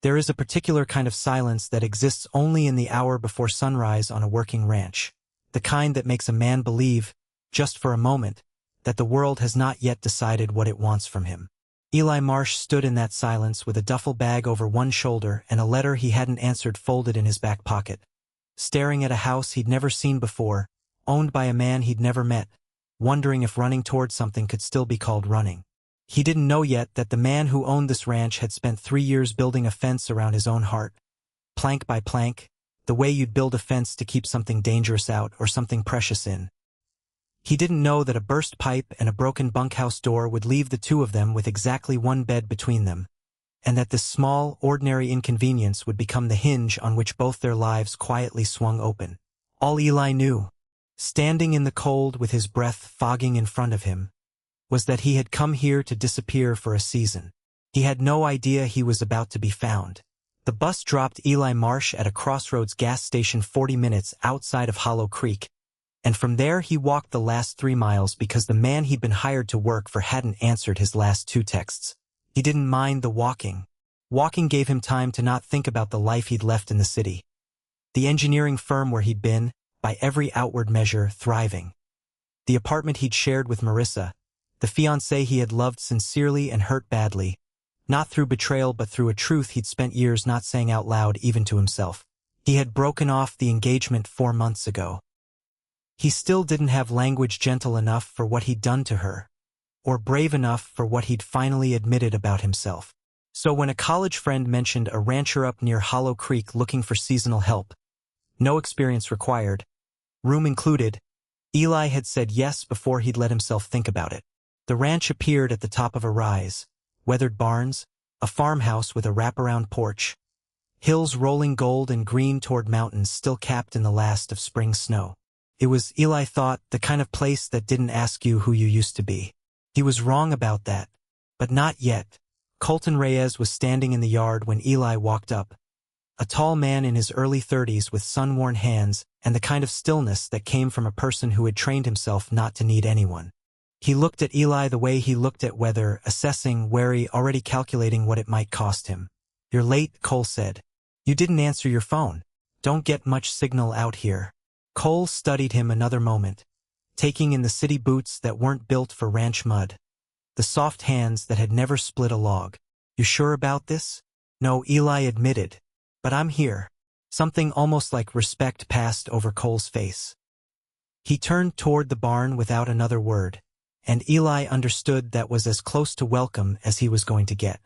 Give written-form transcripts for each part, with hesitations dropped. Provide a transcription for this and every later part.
There is a particular kind of silence that exists only in the hour before sunrise on a working ranch. The kind that makes a man believe, just for a moment, that the world has not yet decided what it wants from him. Eli Marsh stood in that silence with a duffel bag over one shoulder and a letter he hadn't answered folded in his back pocket, staring at a house he'd never seen before, owned by a man he'd never met, wondering if running toward something could still be called running. He didn't know yet that the man who owned this ranch had spent 3 years building a fence around his own heart, plank by plank, the way you'd build a fence to keep something dangerous out or something precious in. He didn't know that a burst pipe and a broken bunkhouse door would leave the two of them with exactly one bed between them, and that this small, ordinary inconvenience would become the hinge on which both their lives quietly swung open. All Eli knew, standing in the cold with his breath fogging in front of him, was that he had come here to disappear for a season. He had no idea he was about to be found. The bus dropped Eli Marsh at a Crossroads gas station 40 minutes outside of Hollow Creek, and from there he walked the last 3 miles because the man he'd been hired to work for hadn't answered his last 2 texts. He didn't mind the walking. Walking gave him time to not think about the life he'd left in the city. The engineering firm where he'd been, by every outward measure, thriving. The apartment he'd shared with Marissa, the fiancée he had loved sincerely and hurt badly, not through betrayal but through a truth he'd spent years not saying out loud even to himself. He had broken off the engagement 4 months ago. He still didn't have language gentle enough for what he'd done to her, or brave enough for what he'd finally admitted about himself. So when a college friend mentioned a rancher up near Hollow Creek looking for seasonal help, no experience required, room included, Eli had said yes before he'd let himself think about it. The ranch appeared at the top of a rise, weathered barns, a farmhouse with a wraparound porch, hills rolling gold and green toward mountains still capped in the last of spring snow. It was, Eli thought, the kind of place that didn't ask you who you used to be. He was wrong about that, but not yet. Colton Reyes was standing in the yard when Eli walked up, a tall man in his early 30s with sun-worn hands and the kind of stillness that came from a person who had trained himself not to need anyone. He looked at Eli the way he looked at weather, assessing, wary, already calculating what it might cost him. "You're late," Cole said. "You didn't answer your phone. Don't get much signal out here." Cole studied him another moment, taking in the city boots that weren't built for ranch mud, the soft hands that had never split a log. "You sure about this?" "No," Eli admitted, "but I'm here." Something almost like respect passed over Cole's face. He turned toward the barn without another word, and Eli understood that was as close to welcome as he was going to get.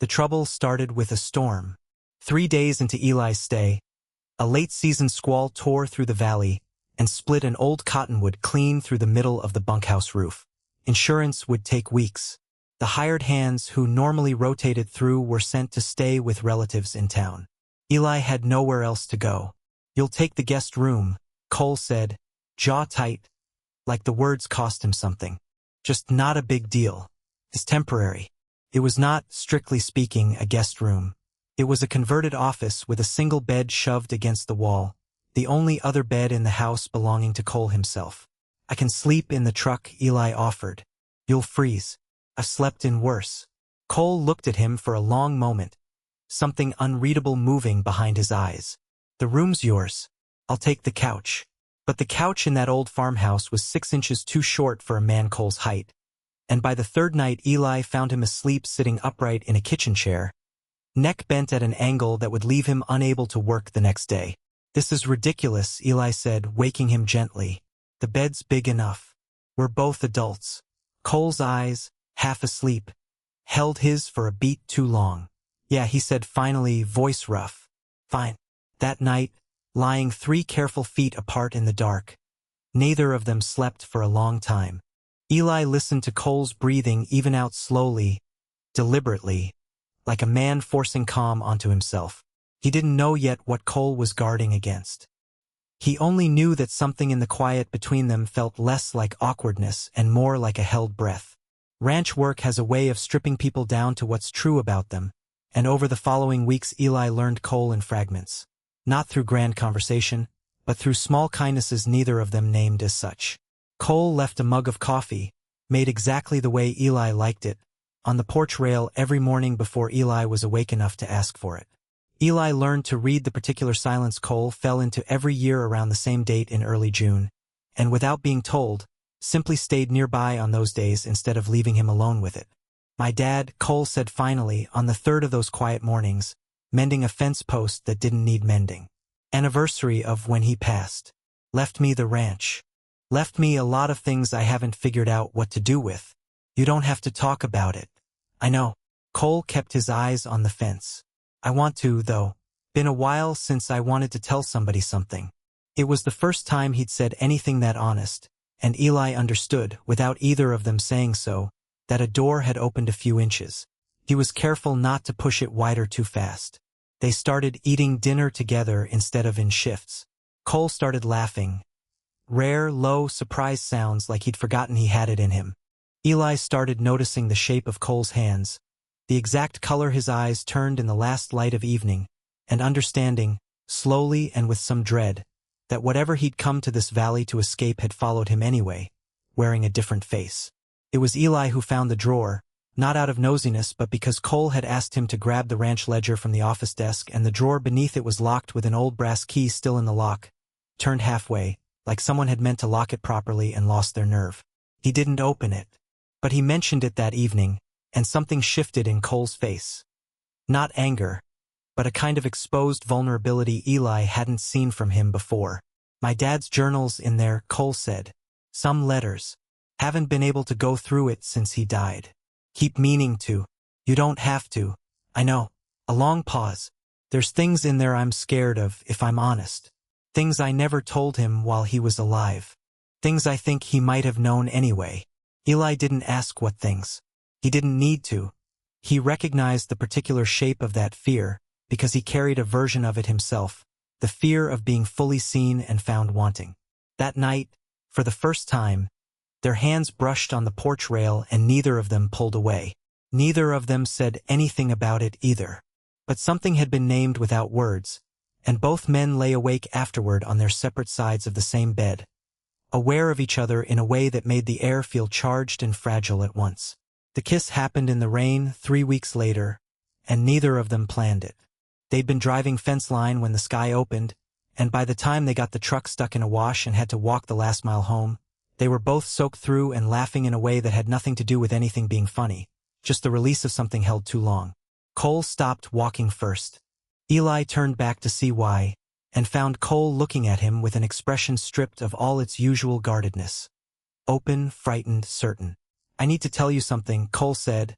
The trouble started with a storm. 3 days into Eli's stay, a late-season squall tore through the valley and split an old cottonwood clean through the middle of the bunkhouse roof. Insurance would take weeks. The hired hands who normally rotated through were sent to stay with relatives in town. Eli had nowhere else to go. "You'll take the guest room," Cole said, jaw tight, like the words cost him something. "Just not a big deal. It's temporary." It was not, strictly speaking, a guest room. It was a converted office with a single bed shoved against the wall, the only other bed in the house belonging to Cole himself. "I can sleep in the truck," Eli offered. "You'll freeze. I've slept in worse." Cole looked at him for a long moment, something unreadable moving behind his eyes. "The room's yours. I'll take the couch." But the couch in that old farmhouse was 6 inches too short for a man Cole's height, and by the 3rd night Eli found him asleep sitting upright in a kitchen chair, neck bent at an angle that would leave him unable to work the next day. "This is ridiculous," Eli said, waking him gently. "The bed's big enough. We're both adults." Cole's eyes, half asleep, held his for a beat too long. "Yeah," he said finally, voice rough. "Fine." That night, lying 3 careful feet apart in the dark, neither of them slept for a long time. Eli listened to Cole's breathing even out slowly, deliberately, like a man forcing calm onto himself. He didn't know yet what Cole was guarding against. He only knew that something in the quiet between them felt less like awkwardness and more like a held breath. Ranch work has a way of stripping people down to what's true about them, and over the following weeks Eli learned Cole in fragments. Not through grand conversation, but through small kindnesses neither of them named as such. Cole left a mug of coffee, made exactly the way Eli liked it, on the porch rail every morning before Eli was awake enough to ask for it. Eli learned to read the particular silence Cole fell into every year around the same date in early June, and without being told, simply stayed nearby on those days instead of leaving him alone with it. My dad, Cole said finally, on the third of those quiet mornings, mending a fence post that didn't need mending. Anniversary of when he passed. Left me the ranch. Left me a lot of things I haven't figured out what to do with. You don't have to talk about it. I know. Cole kept his eyes on the fence. I want to, though. Been a while since I wanted to tell somebody something. It was the first time he'd said anything that honest, and Eli understood, without either of them saying so, that a door had opened a few inches. He was careful not to push it wider too fast. They started eating dinner together instead of in shifts. Cole started laughing. Rare, low, surprised sounds like he'd forgotten he had it in him. Eli started noticing the shape of Cole's hands, the exact color his eyes turned in the last light of evening, and understanding, slowly and with some dread, that whatever he'd come to this valley to escape had followed him anyway, wearing a different face. It was Eli who found the drawer, not out of nosiness but because Cole had asked him to grab the ranch ledger from the office desk, and the drawer beneath it was locked with an old brass key still in the lock, turned halfway, like someone had meant to lock it properly and lost their nerve. He didn't open it. But he mentioned it that evening, and something shifted in Cole's face. Not anger, but a kind of exposed vulnerability Eli hadn't seen from him before. My dad's journal's in there, Cole said. Some letters. Haven't been able to go through it since he died. Keep meaning to. You don't have to. I know. A long pause. There's things in there I'm scared of, if I'm honest. Things I never told him while he was alive. Things I think he might have known anyway. Eli didn't ask what things. He didn't need to. He recognized the particular shape of that fear, because he carried a version of it himself, the fear of being fully seen and found wanting. That night, for the first time, their hands brushed on the porch rail and neither of them pulled away. Neither of them said anything about it either. But something had been named without words, and both men lay awake afterward on their separate sides of the same bed, aware of each other in a way that made the air feel charged and fragile at once. The kiss happened in the rain 3 weeks later, and neither of them planned it. They'd been driving fence line when the sky opened, and by the time they got the truck stuck in a wash and had to walk the last mile home, they were both soaked through and laughing in a way that had nothing to do with anything being funny, just the release of something held too long. Cole stopped walking first. Eli turned back to see why, and found Cole looking at him with an expression stripped of all its usual guardedness. Open, frightened, certain. I need to tell you something, Cole said,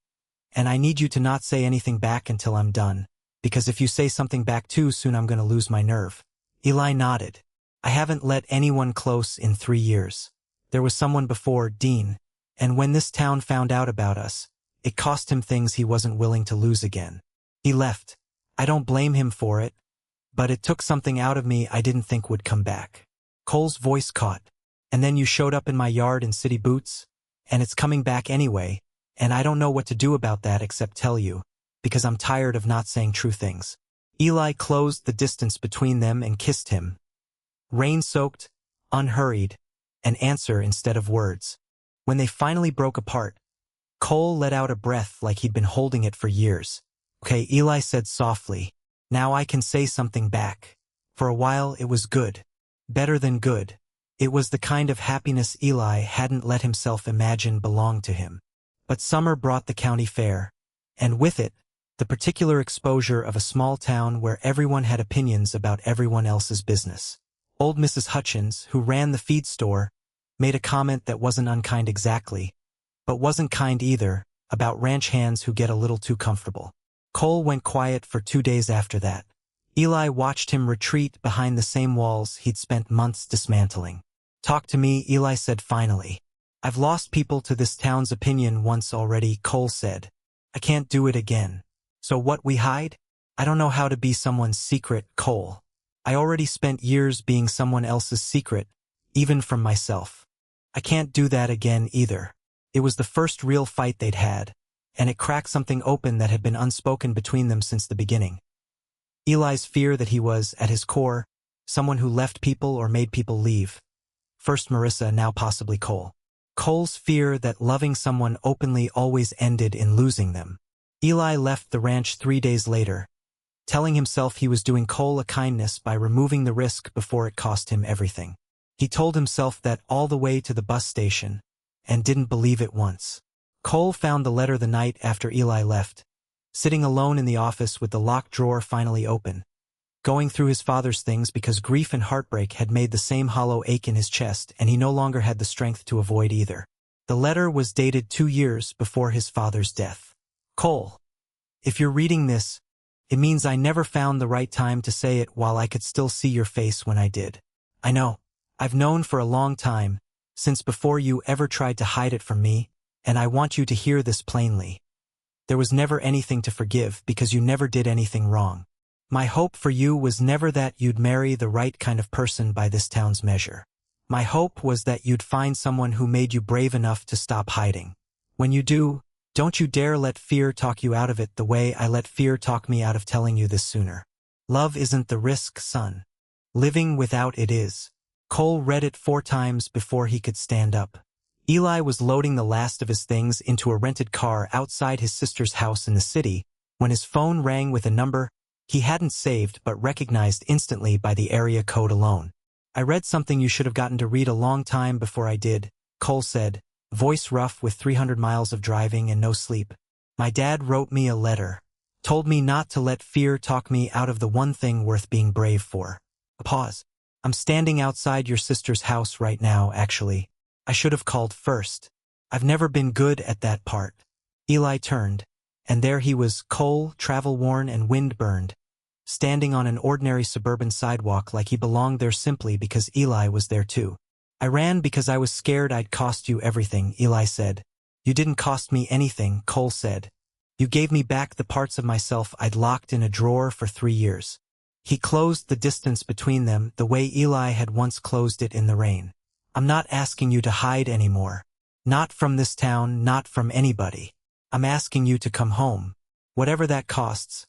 and I need you to not say anything back until I'm done, because if you say something back too soon I'm going to lose my nerve. Eli nodded. I haven't let anyone close in 3 years. There was someone before, Dean, and when this town found out about us, it cost him things he wasn't willing to lose again. He left. I don't blame him for it, but it took something out of me I didn't think would come back. Cole's voice caught. And then you showed up in my yard in city boots, and it's coming back anyway, and I don't know what to do about that except tell you, because I'm tired of not saying true things. Eli closed the distance between them and kissed him. Rain-soaked, unhurried, an answer instead of words. When they finally broke apart, Cole let out a breath like he'd been holding it for years. Okay, Eli said softly. Now I can say something back. For a while it was good. Better than good. It was the kind of happiness Eli hadn't let himself imagine belonged to him. But summer brought the county fair, and with it, the particular exposure of a small town where everyone had opinions about everyone else's business. Old Mrs. Hutchins, who ran the feed store, made a comment that wasn't unkind exactly, but wasn't kind either, about ranch hands who get a little too comfortable. Cole went quiet for 2 days after that. Eli watched him retreat behind the same walls he'd spent months dismantling. Talk to me, Eli said finally. I've lost people to this town's opinion once already, Cole said. I can't do it again. So what we hide? I don't know how to be someone's secret, Cole. I already spent years being someone else's secret, even from myself. I can't do that again either. It was the first real fight they'd had, and it cracked something open that had been unspoken between them since the beginning. Eli's fear that he was, at his core, someone who left people or made people leave. First Marissa, now possibly Cole. Cole's fear that loving someone openly always ended in losing them. Eli left the ranch 3 days later, telling himself he was doing Cole a kindness by removing the risk before it cost him everything. He told himself that all the way to the bus station, and didn't believe it once. Cole found the letter the night after Eli left, sitting alone in the office with the locked drawer finally open, going through his father's things because grief and heartbreak had made the same hollow ache in his chest, and he no longer had the strength to avoid either. The letter was dated 2 years before his father's death. Cole, if you're reading this, it means I never found the right time to say it while I could still see your face when I did. I know. I've known for a long time, since before you ever tried to hide it from me, and I want you to hear this plainly. There was never anything to forgive because you never did anything wrong. My hope for you was never that you'd marry the right kind of person by this town's measure. My hope was that you'd find someone who made you brave enough to stop hiding. When you do, don't you dare let fear talk you out of it the way I let fear talk me out of telling you this sooner. Love isn't the risk, son. Living without it is. Cole read it 4 times before he could stand up. Eli was loading the last of his things into a rented car outside his sister's house in the city when his phone rang with a number he hadn't saved but recognized instantly by the area code alone. I read something you should have gotten to read a long time before I did, Cole said, voice rough with 300 miles of driving and no sleep. My dad wrote me a letter, told me not to let fear talk me out of the one thing worth being brave for. A pause. I'm standing outside your sister's house right now, actually. I should have called first. I've never been good at that part. Eli turned, and there he was, Cole, travel-worn and wind-burned, standing on an ordinary suburban sidewalk like he belonged there simply because Eli was there too. I ran because I was scared I'd cost you everything, Eli said. You didn't cost me anything, Cole said. You gave me back the parts of myself I'd locked in a drawer for 3 years. He closed the distance between them the way Eli had once closed it in the rain. I'm not asking you to hide anymore. Not from this town, not from anybody. I'm asking you to come home. Whatever that costs.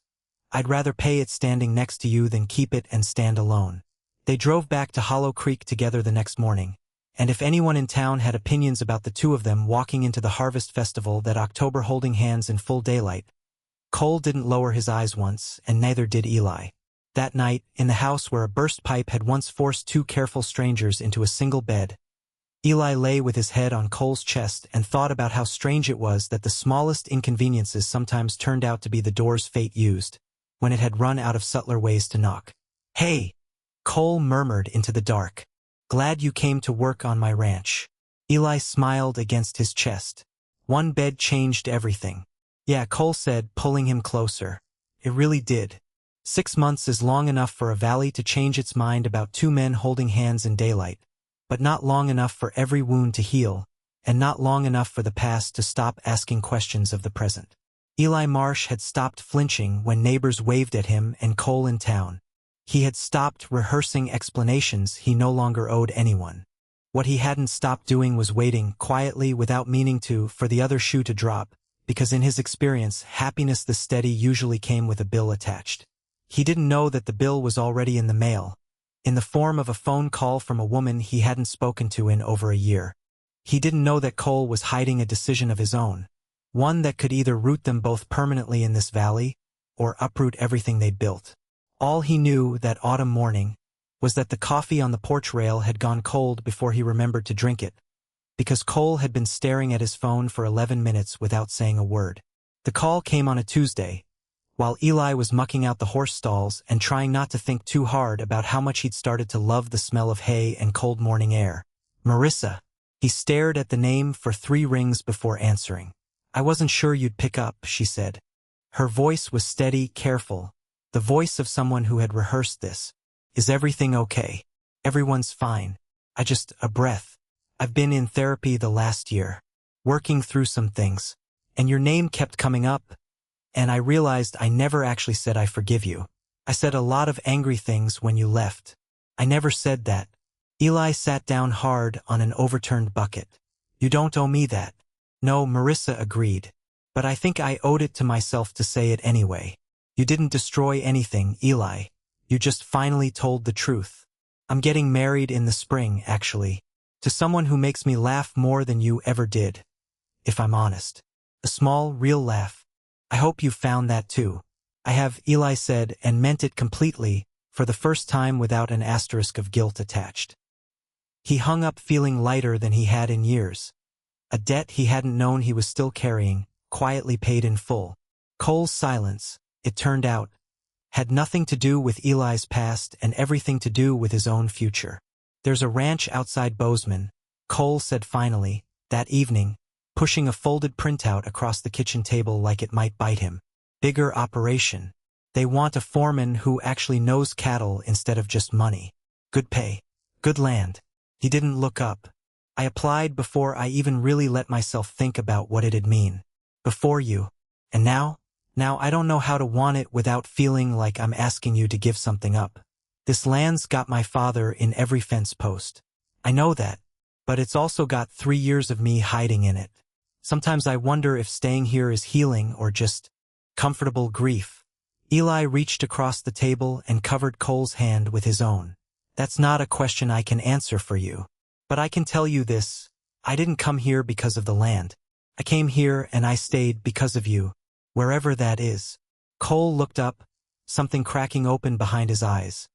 I'd rather pay it standing next to you than keep it and stand alone. They drove back to Hollow Creek together the next morning, and if anyone in town had opinions about the two of them walking into the Harvest Festival that October holding hands in full daylight, Cole didn't lower his eyes once, and neither did Eli. That night, in the house where a burst pipe had once forced 2 careful strangers into a single bed, Eli lay with his head on Cole's chest and thought about how strange it was that the smallest inconveniences sometimes turned out to be the doors fate used, when it had run out of subtler ways to knock. Hey, Cole murmured into the dark. Glad you came to work on my ranch. Eli smiled against his chest. One bed changed everything. Yeah, Cole said, pulling him closer. It really did. 6 months is long enough for a valley to change its mind about 2 men holding hands in daylight, but not long enough for every wound to heal, and not long enough for the past to stop asking questions of the present. Eli Marsh had stopped flinching when neighbors waved at him and Cole in town. He had stopped rehearsing explanations he no longer owed anyone. What he hadn't stopped doing was waiting, quietly without meaning to, for the other shoe to drop, because in his experience, happiness this steady usually came with a bill attached. He didn't know that the bill was already in the mail, in the form of a phone call from a woman he hadn't spoken to in over a year. He didn't know that Cole was hiding a decision of his own, one that could either root them both permanently in this valley, or uproot everything they'd built. All he knew that autumn morning was that the coffee on the porch rail had gone cold before he remembered to drink it, because Cole had been staring at his phone for 11 minutes without saying a word. The call came on a Tuesday, while Eli was mucking out the horse stalls and trying not to think too hard about how much he'd started to love the smell of hay and cold morning air. Marissa. He stared at the name for 3 rings before answering. I wasn't sure you'd pick up, she said. Her voice was steady, careful, the voice of someone who had rehearsed this. Is everything okay? Everyone's fine. A breath. I've been in therapy the last year, working through some things, and your name kept coming up, and I realized I never actually said I forgive you. I said a lot of angry things when you left. I never said that. Eli sat down hard on an overturned bucket. You don't owe me that. No, Marissa agreed. But I think I owed it to myself to say it anyway. You didn't destroy anything, Eli. You just finally told the truth. I'm getting married in the spring, actually, to someone who makes me laugh more than you ever did. If I'm honest. A small, real laugh. I hope you found that too. I have, Eli said, and meant it completely, for the first time without an asterisk of guilt attached. He hung up feeling lighter than he had in years. A debt he hadn't known he was still carrying, quietly paid in full. Cole's silence, it turned out, had nothing to do with Eli's past and everything to do with his own future. There's a ranch outside Bozeman, Cole said finally, that evening, pushing a folded printout across the kitchen table like it might bite him. Bigger operation. They want a foreman who actually knows cattle instead of just money. Good pay. Good land. He didn't look up. I applied before I even really let myself think about what it'd mean. Before you. And now I don't know how to want it without feeling like I'm asking you to give something up. This land's got my father in every fence post. I know that, but it's also got 3 years of me hiding in it. Sometimes I wonder if staying here is healing or just comfortable grief. Eli reached across the table and covered Cole's hand with his own. That's not a question I can answer for you. But I can tell you this, I didn't come here because of the land. I came here and I stayed because of you, wherever that is. Cole looked up, something cracking open behind his eyes.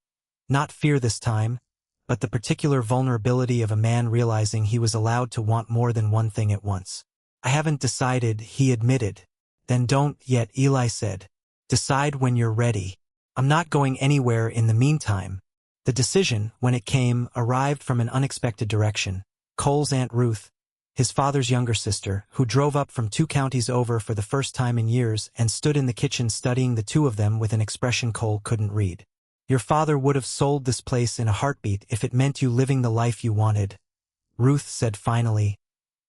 Not fear this time, but the particular vulnerability of a man realizing he was allowed to want more than one thing at once. I haven't decided, he admitted. Then don't yet, Eli said. Decide when you're ready. I'm not going anywhere in the meantime. The decision, when it came, arrived from an unexpected direction. Cole's Aunt Ruth, his father's younger sister, who drove up from 2 counties over for the first time in years and stood in the kitchen studying the two of them with an expression Cole couldn't read. Your father would have sold this place in a heartbeat if it meant you living the life you wanted, Ruth said finally,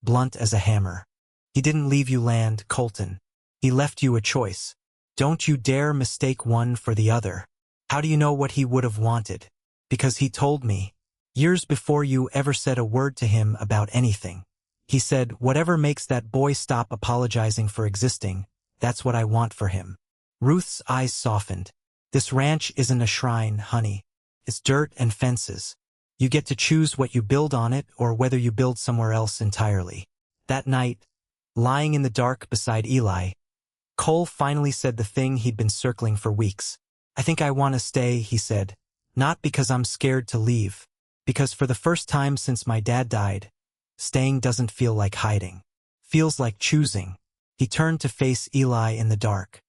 blunt as a hammer. He didn't leave you land, Colton. He left you a choice. Don't you dare mistake one for the other. How do you know what he would have wanted? Because he told me, years before you ever said a word to him about anything. He said, whatever makes that boy stop apologizing for existing, that's what I want for him. Ruth's eyes softened. This ranch isn't a shrine, honey. It's dirt and fences. You get to choose what you build on it or whether you build somewhere else entirely. That night, lying in the dark beside Eli, Cole finally said the thing he'd been circling for weeks. I think I want to stay, he said. Not because I'm scared to leave. Because for the first time since my dad died, staying doesn't feel like hiding. Feels like choosing. He turned to face Eli in the dark.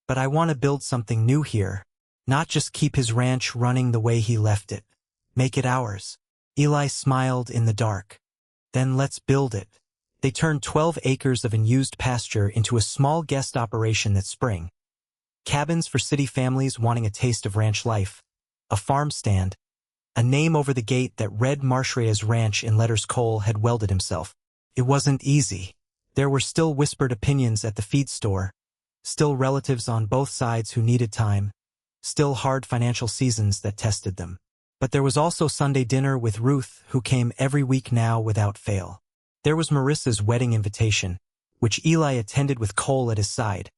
But I want to build something new here. Not just keep his ranch running the way he left it. Make it ours. Eli smiled in the dark. Then let's build it. They turned 12 acres of unused pasture into a small guest operation that spring. Cabins for city families wanting a taste of ranch life. A farm stand. A name over the gate that read Marshreya's Ranch in letters Cole had welded himself. It wasn't easy. There were still whispered opinions at the feed store. Still relatives on both sides who needed time. Still hard financial seasons that tested them. But there was also Sunday dinner with Ruth, who came every week now without fail. There was Marissa's wedding invitation, which Eli attended with Cole at his side,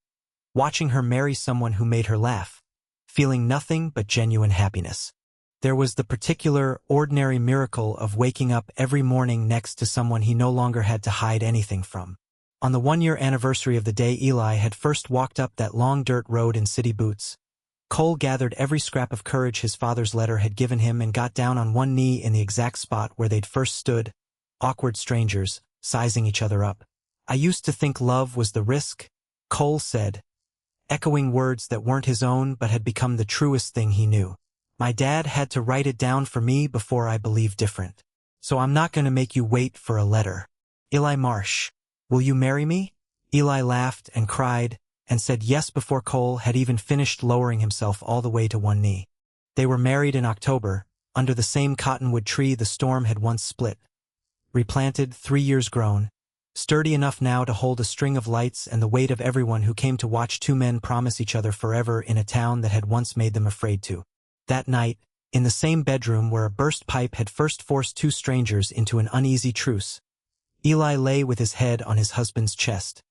watching her marry someone who made her laugh, feeling nothing but genuine happiness. There was the particular, ordinary miracle of waking up every morning next to someone he no longer had to hide anything from. On the 1-year anniversary of the day Eli had first walked up that long dirt road in city boots, Cole gathered every scrap of courage his father's letter had given him and got down on one knee in the exact spot where they'd first stood, awkward strangers, sizing each other up. I used to think love was the risk, Cole said, echoing words that weren't his own but had become the truest thing he knew. My dad had to write it down for me before I believed different. So I'm not going to make you wait for a letter. Eli Marsh, will you marry me? Eli laughed and cried and said yes before Cole had even finished lowering himself all the way to one knee. They were married in October, under the same cottonwood tree the storm had once split. Replanted, 3 years grown, sturdy enough now to hold a string of lights and the weight of everyone who came to watch two men promise each other forever in a town that had once made them afraid to. That night, in the same bedroom where a burst pipe had first forced two strangers into an uneasy truce, Eli lay with his head on his husband's chest,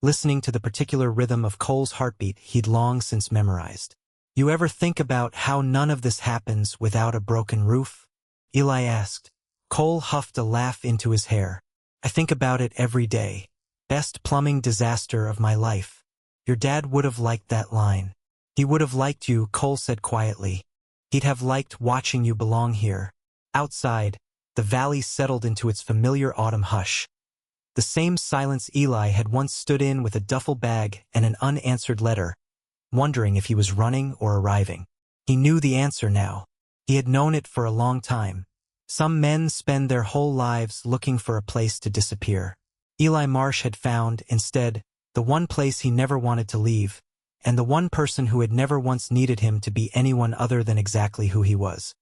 listening to the particular rhythm of Cole's heartbeat he'd long since memorized. You ever think about how none of this happens without a broken roof? Eli asked. Cole huffed a laugh into his hair. I think about it every day. Best plumbing disaster of my life. Your dad would have liked that line. He would have liked you, Cole said quietly. He'd have liked watching you belong here. Outside, the valley settled into its familiar autumn hush. The same silence Eli had once stood in with a duffel bag and an unanswered letter, wondering if he was running or arriving. He knew the answer now. He had known it for a long time. Some men spend their whole lives looking for a place to disappear. Eli Marsh had found, instead, the one place he never wanted to leave, and the one person who had never once needed him to be anyone other than exactly who he was.